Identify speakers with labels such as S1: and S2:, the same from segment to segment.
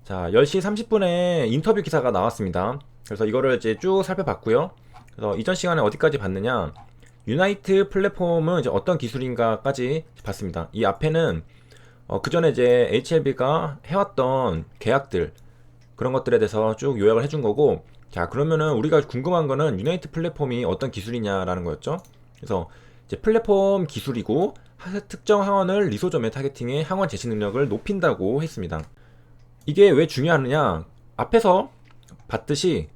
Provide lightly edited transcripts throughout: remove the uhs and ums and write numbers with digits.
S1: 자, 10시 30분에 인터뷰 기사가 나왔습니다. 그래서 이거를 이제 쭉 살펴봤고요. 그래서 이전 시간에 어디까지 봤느냐? 유나이트 플랫폼은 이제 어떤 기술인가까지 봤습니다. 이 앞에는 그 전에 이제 HLB가 해왔던 계약들 그런 것들에 대해서 쭉 요약을 해준 거고, 자 그러면은 우리가 궁금한 거는 유나이트 플랫폼이 어떤 기술이냐라는 거였죠. 그래서 이제 플랫폼 기술이고 특정 항원을 리소점에 타겟팅해 항원 제시 능력을 높인다고 했습니다. 이게 왜 중요하느냐? 앞에서 봤듯이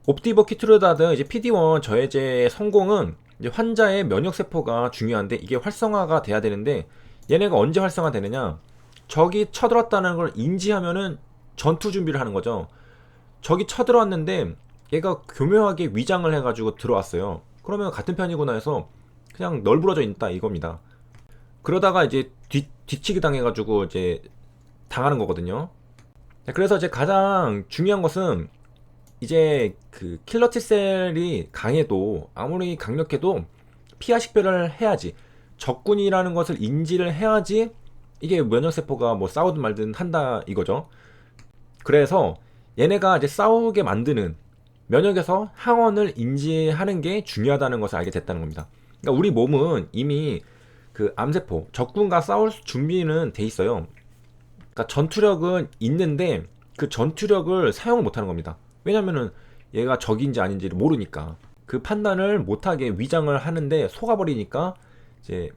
S1: 옵티버 키트루다드 이제 PD-1 저해제의 성공은 이제 환자의 면역 세포가 중요한데 이게 활성화가 돼야 되는데 얘네가 언제 활성화되느냐? 적이 쳐들었다는 걸 인지하면은 전투 준비를 하는 거죠. 적이 쳐들어왔는데 얘가 교묘하게 위장을 해가지고 들어왔어요. 그러면 같은 편이구나 해서 그냥 널브러져 있다 이겁니다. 그러다가 이제 뒤치기 당해가지고 이제 당하는 거거든요. 그래서 이제 가장 중요한 것은 이제 그 킬러 T셀이 강해도 아무리 강력해도 피하 식별을 해야지, 적군이라는 것을 인지를 해야지 이게 면역세포가 뭐 싸우든 말든 한다 이거죠. 그래서 얘네가 이제 싸우게 만드는 면역에서 항원을 인지하는 게 중요하다는 것을 알게 됐다는 겁니다. 그러니까 우리 몸은 이미 그 암세포, 적군과 싸울 준비는 돼 있어요. 그러니까 전투력은 있는데 그 전투력을 사용을 못하는 겁니다. 왜냐면은 얘가 적인지 아닌지를 모르니까 그 판단을 못하게 위장을 하는데 속아버리니까 이제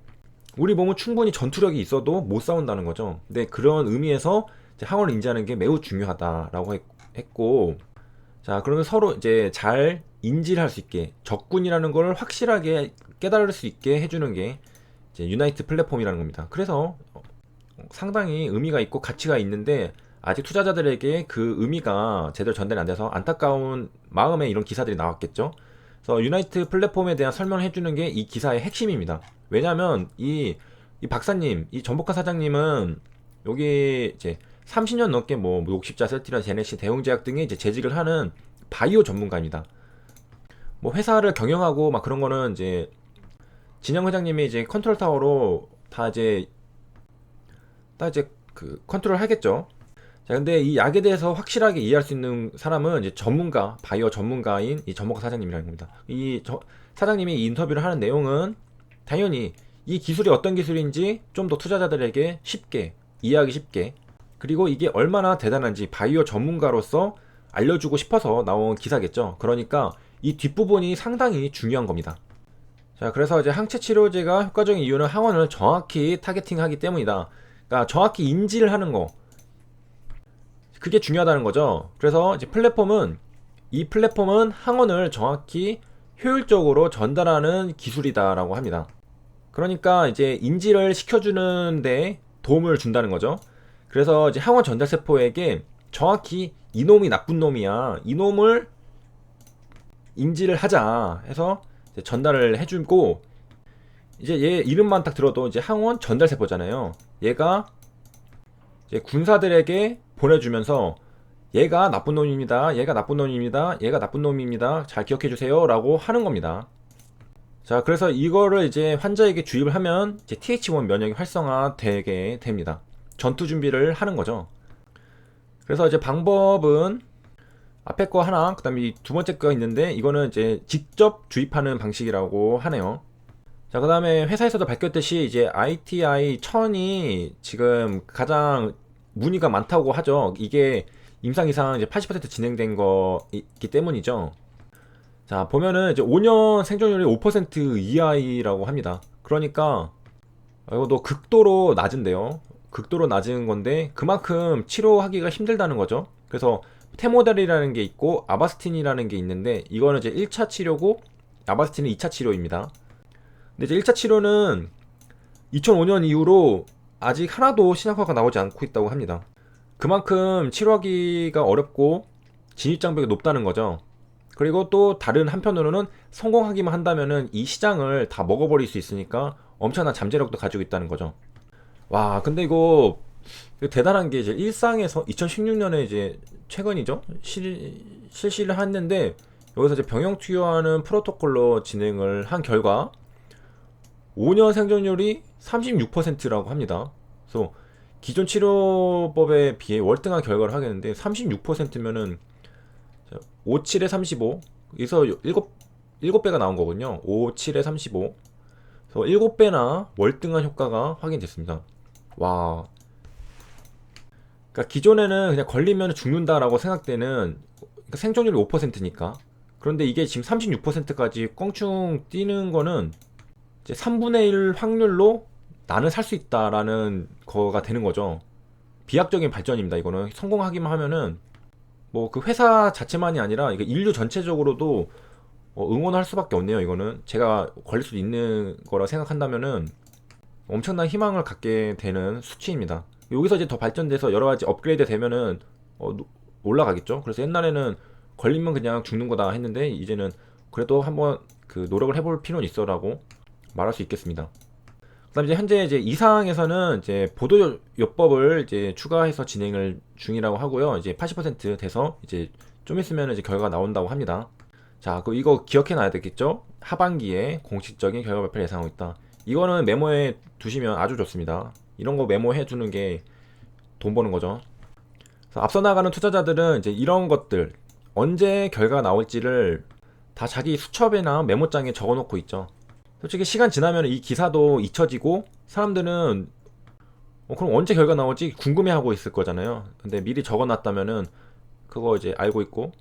S1: 우리 몸은 충분히 전투력이 있어도 못 싸운다는 거죠. 근데 그런 의미에서 이제 항원을 인지하는 게 매우 중요하다라고 했고, 자 그러면 서로 이제 잘 인지를 할 수 있게 적군이라는 걸 확실하게 깨달을 수 있게 해주는 게 이제 유나이트 플랫폼이라는 겁니다. 그래서 상당히 의미가 있고 가치가 있는데 아직 투자자들에게 그 의미가 제대로 전달이 안 돼서 안타까운 마음에 이런 기사들이 나왔겠죠. 그래서 유나이트 플랫폼에 대한 설명을 해주는 게 이 기사의 핵심입니다. 왜냐면 이 박사님, 이 전복한 사장님은 여기 이제 30년 넘게 뭐 녹십자, 셀티라, 제네시, 대웅제약 등의 이제 재직을 하는 바이오 전문가입니다. 뭐 회사를 경영하고 막 그런 거는 이제 진영 회장님이 이제 컨트롤 타워로 다 이제 그 컨트롤 하겠죠. 자, 근데 이 약에 대해서 확실하게 이해할 수 있는 사람은 이제 전문가, 바이오 전문가인 이 전문가 사장님이라는 겁니다. 사장님이 이 인터뷰를 하는 내용은 당연히 이 기술이 어떤 기술인지 좀 더 투자자들에게 쉽게, 이해하기 쉽게, 그리고 이게 얼마나 대단한지 바이오 전문가로서 알려주고 싶어서 나온 기사겠죠. 그러니까 이 뒷부분이 상당히 중요한 겁니다. 자, 그래서 이제 항체 치료제가 효과적인 이유는 항원을 정확히 타겟팅하기 때문이다. 그러니까 정확히 인지를 하는 거, 그게 중요하다는 거죠. 그래서 이제 이 플랫폼은 항원을 정확히 효율적으로 전달하는 기술이다라고 합니다. 그러니까 이제 인지를 시켜주는데 도움을 준다는 거죠. 그래서 이제 항원 전달 세포에게 정확히 이놈이 나쁜 놈이야, 이놈을 인지를 하자 해서 이제 전달을 해주고, 이제 얘 이름만 딱 들어도 이제 항원 전달 세포잖아요. 얘가 이제 군사들에게 보내주면서 얘가 나쁜 놈입니다, 얘가 나쁜 놈입니다, 얘가 나쁜 놈입니다, 잘 기억해주세요 라고 하는 겁니다. 자, 그래서 이거를 이제 환자에게 주입을 하면 이제 TH1 면역이 활성화되게 됩니다. 전투 준비를 하는 거죠. 그래서 이제 방법은 앞에 거 하나, 그 다음에 이 두 번째 거 있는데 이거는 이제 직접 주입하는 방식이라고 하네요. 자, 그 다음에 회사에서도 밝혔듯이 이제 ITI 1000이 지금 가장 문의가 많다고 하죠. 이게 임상 이상 이제 80% 진행된 거이기 때문이죠. 자, 보면은 이제 5년 생존율이 5% 이하이라고 합니다. 그러니까 이것도 극도로 낮은데요. 극도로 낮은 건데 그만큼 치료하기가 힘들다는 거죠. 그래서 테모달이라는 게 있고 아바스틴이라는 게 있는데 이거는 이제 1차 치료고 아바스틴은 2차 치료입니다. 근데 이제 1차 치료는 2005년 이후로 아직 하나도 신약화가 나오지 않고 있다고 합니다. 그만큼 치료하기가 어렵고 진입장벽이 높다는 거죠. 그리고 또 다른 한편으로는 성공하기만 한다면은 이 시장을 다 먹어버릴 수 있으니까 엄청난 잠재력도 가지고 있다는 거죠. 와, 근데 이거 대단한 게 이제 일상에서 2016년에 이제 최근이죠? 실시를 했는데 여기서 이제 병용 투여하는 프로토콜로 진행을 한 결과 5년 생존율이 36%라고 합니다. 그래서 기존 치료법에 비해 월등한 결과를 하겠는데 36%면은 5, 7에 35 여기서 7배가 나온 거군요. 5, 7에 35 그래서 7배나 월등한 효과가 확인됐습니다. 와, 그러니까 기존에는 그냥 걸리면 죽는다라고 생각되는, 그러니까 생존율이 5%니까. 그런데 이게 지금 36%까지 껑충 뛰는 거는 이제 3분의 1 확률로 나는 살 수 있다라는 거가 되는 거죠. 비약적인 발전입니다. 이거는 성공하기만 하면은 뭐 그 회사 자체만이 아니라 이게 인류 전체적으로도 응원할 수밖에 없네요. 이거는 제가 걸릴 수도 있는 거라 생각한다면은 엄청난 희망을 갖게 되는 수치입니다. 여기서 이제 더 발전돼서 여러 가지 업그레이드 되면은 올라가겠죠. 그래서 옛날에는 걸리면 그냥 죽는 거다 했는데 이제는 그래도 한번 그 노력을 해볼 필요는 있어라고 말할 수 있겠습니다. 그다음 이제 현재 이제 이상에서는 이제 보도요법을 이제 추가해서 진행을 중이라고 하고요. 이제 80% 돼서 이제 좀 있으면 이제 결과가 나온다고 합니다. 자, 그 이거 기억해 놔야 되겠죠? 하반기에 공식적인 결과 발표를 예상하고 있다. 이거는 메모해 두시면 아주 좋습니다. 이런 거 메모해 두는 게 돈 버는 거죠. 그래서 앞서 나가는 투자자들은 이제 이런 것들 언제 결과가 나올지를 다 자기 수첩이나 메모장에 적어 놓고 있죠. 솔직히 시간 지나면 이 기사도 잊혀지고 사람들은 그럼 언제 결과 나올지 궁금해하고 있을 거잖아요. 근데 미리 적어놨다면은 그거 이제 알고 있고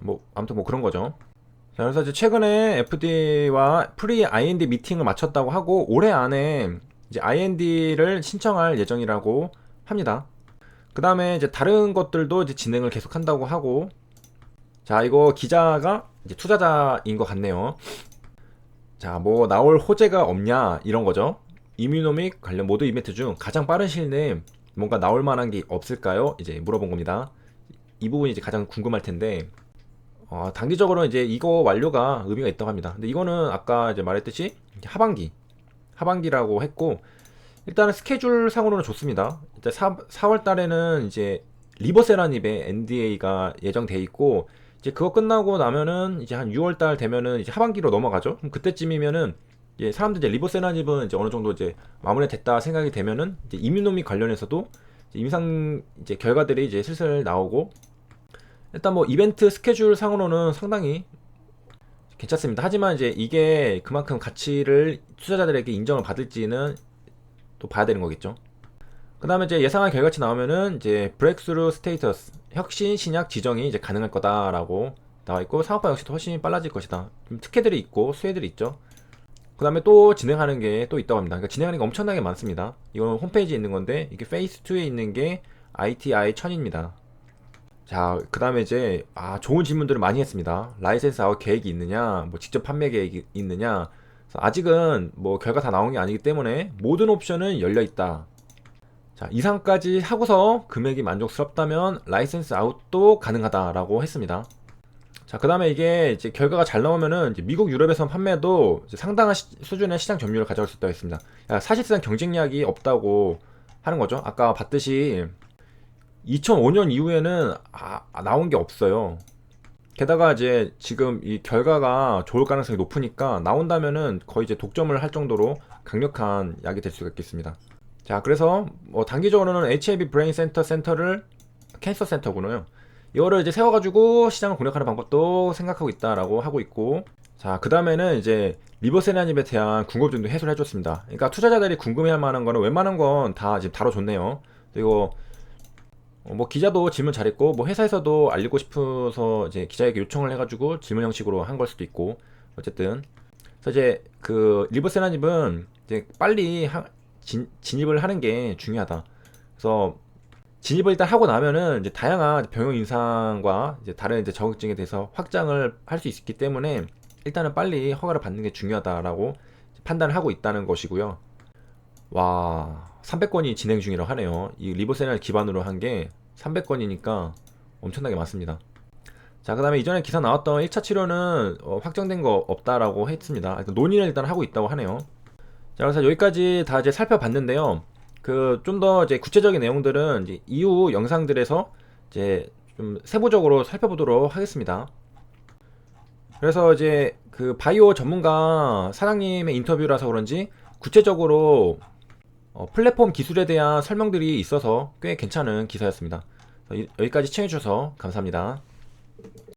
S1: 뭐 아무튼 뭐 그런 거죠. 자, 그래서 이제 최근에 FDA와 프리 IND 미팅을 마쳤다고 하고 올해 안에 이제 IND를 신청할 예정이라고 합니다. 그 다음에 이제 다른 것들도 이제 진행을 계속 한다고 하고, 자, 이거 기자가 이제 투자자인 것 같네요. 자, 뭐 나올 호재가 없냐 이런 거죠. 이뮤노믹 관련 모두 이벤트 중 가장 빠른 시일 내에 뭔가 나올 만한 게 없을까요? 이제 물어본 겁니다. 이 부분이 이제 가장 궁금할 텐데, 단기적으로 이제 이거 완료가 의미가 있다고 합니다. 근데 이거는 아까 이제 말했듯이 하반기라고 했고, 일단은 스케줄 상으로는 좋습니다. 이제 4월 달에는 이제 리버세라닙의 NDA가 예정돼 있고, 이제 그거 끝나고 나면은 이제 한 6월 달 되면은 이제 하반기로 넘어가죠. 그럼 그때쯤이면은 이제 사람들 이제 리버세라닙은 이제 어느 정도 이제 마무리 됐다 생각이 되면은 이제 이뮤노믹 관련해서도 이제 임상 이제 결과들이 이제 슬슬 나오고, 일단 뭐 이벤트 스케줄 상으로는 상당히 괜찮습니다. 하지만 이제 이게 그만큼 가치를 투자자들에게 인정을 받을지는 또 봐야 되는 거겠죠. 그 다음에 이제 예상한 결과치 나오면은 이제 브렉스루 스테이터스 혁신 신약 지정이 이제 가능할 거다라고 나와 있고, 사업화 역시도 훨씬 빨라질 것이다. 좀 특혜들이 있고 수혜들이 있죠. 그 다음에 또 진행하는 게 또 있다고 합니다. 그러니까 진행하는 게 엄청나게 많습니다. 이건 홈페이지에 있는 건데 이게 페이스 2에 있는 게 ITI 1000입니다. 자, 그 다음에 이제 좋은 질문들을 많이 했습니다. 라이센스 아웃 계획이 있느냐, 뭐 직접 판매 계획이 있느냐. 아직은 뭐 결과 다 나온 게 아니기 때문에 모든 옵션은 열려 있다. 자, 이상까지 하고서 금액이 만족스럽다면 라이센스 아웃도 가능하다라고 했습니다. 자, 그 다음에 이게 이제 결과가 잘 나오면은 이제 미국, 유럽에선 판매도 이제 상당한 수준의 시장 점유율을 가져갈 수 있다고 했습니다. 사실상 경쟁력이 없다고 하는 거죠. 아까 봤듯이 2005년 이후에는 나온 게 없어요. 게다가 이제 지금 이 결과가 좋을 가능성이 높으니까 나온다면은 거의 이제 독점을 할 정도로 강력한 약이 될 수가 있겠습니다. 자, 그래서 뭐 단기적으로는 HIV 브레인 센터를 캔서 센터군요. 이거를 이제 세워가지고 시장을 공략하는 방법도 생각하고 있다라고 하고 있고, 자, 그 다음에는 이제 리버세라닙에 대한 궁금증도 해소를 해줬습니다. 그러니까 투자자들이 궁금해할 만한 거는 웬만한 건 다 지금 다뤄줬네요. 그리고 뭐 기자도 질문 잘했고, 뭐 회사에서도 알리고 싶어서 이제 기자에게 요청을 해가지고 질문 형식으로 한 걸 수도 있고, 어쨌든 그래서 이제 그 리버세라닙은 이제 빨리 진입을 하는 게 중요하다. 그래서 진입을 일단 하고 나면은 이제 다양한 병용 임상과 이제 다른 이제 자격증에 대해서 확장을 할 수 있기 때문에 일단은 빨리 허가를 받는 게 중요하다라고 판단을 하고 있다는 것이고요. 와, 300건이 진행 중이라고 하네요. 이 리버세라를 기반으로 한 게 300건이니까 엄청나게 많습니다. 자, 그 다음에 이전에 기사 나왔던 1차 치료는 확정된 거 없다라고 했습니다. 논의를 일단 하고 있다고 하네요. 자, 그래서 여기까지 다 이제 살펴봤는데요. 그 좀 더 이제 구체적인 내용들은 이제 이후 영상들에서 이제 좀 세부적으로 살펴보도록 하겠습니다. 그래서 이제 그 바이오 전문가 사장님의 인터뷰라서 그런지 구체적으로 플랫폼 기술에 대한 설명들이 있어서 꽤 괜찮은 기사였습니다. 여기까지 시청해주셔서 감사합니다.